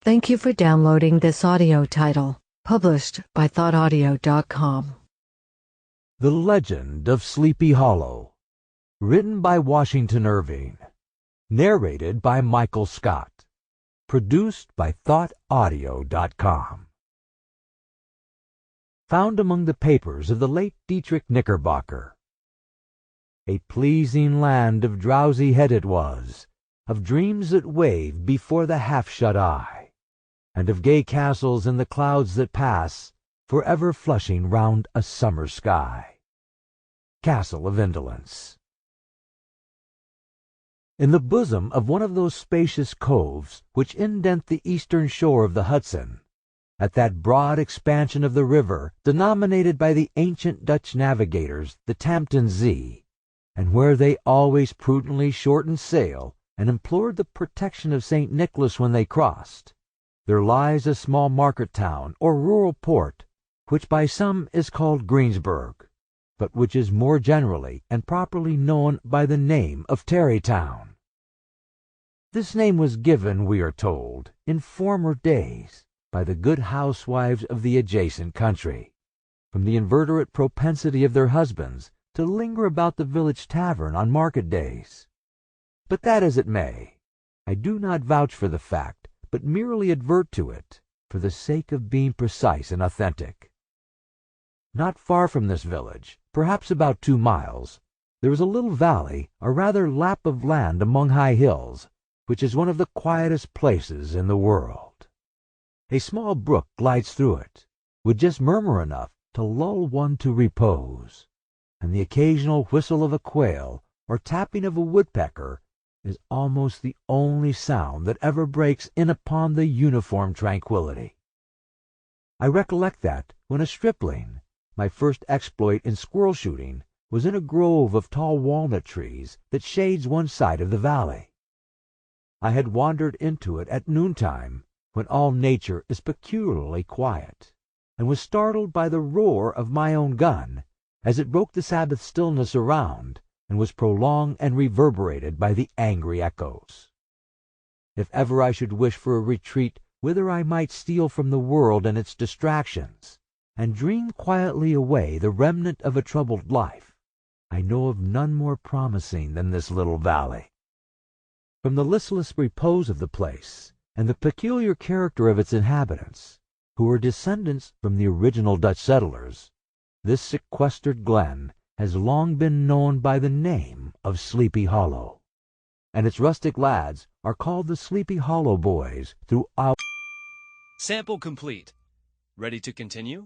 Thank you for downloading this audio title, published by thoughtaudio.com. The Legend of Sleepy Hollow, written by Washington Irving, narrated by Michael Scott, produced by thoughtaudio.com. Found among the papers of the late Dietrich Knickerbocker. A pleasing land of drowsy head it was, of dreams that wave before the half-shut eye, and of gay castles in the clouds that pass, forever flushing round a summer sky. Castle of Indolence. In the bosom of one of those spacious coves which indent the eastern shore of the Hudson, at that broad expansion of the river denominated by the ancient Dutch navigators the Tamten Zee, and where they always prudently shortened sail and implored the protection of St. Nicholas when they crossed, there lies a small market town or rural port, which by some is called Greensburg, but which is more generally and properly known by the name of Tarrytown. This name was given, we are told, in former days, by the good housewives of the adjacent country, from the inveterate propensity of their husbands to linger about the village tavern on market days. But that as it may, I do not vouch for the fact, but merely advert to it, for the sake of being precise and authentic. Not far from this village, perhaps about 2 miles, there is a little valley, or rather lap of land among high hills, which is one of the quietest places in the world. A small brook glides through it, with just murmur enough to lull one to repose, and the occasional whistle of a quail or tapping of a woodpecker is almost the only sound that ever breaks in upon the uniform tranquillity. I recollect that, when a stripling, my first exploit in squirrel shooting was in a grove of tall walnut trees that shades one side of the valley. I had wandered into it at noontime, when all nature is peculiarly quiet, and was startled by the roar of my own gun, as it broke the Sabbath stillness around, and was prolonged and reverberated by the angry echoes. If ever I should wish for a retreat whither I might steal from the world and its distractions, and dream quietly away the remnant of a troubled life, I know of none more promising than this little valley. From the listless repose of the place, and the peculiar character of its inhabitants, who were descendants from the original Dutch settlers, this sequestered glen has long been known by the name of Sleepy Hollow, and its rustic lads are called the Sleepy Hollow Boys throughout. Sample complete. Ready to continue?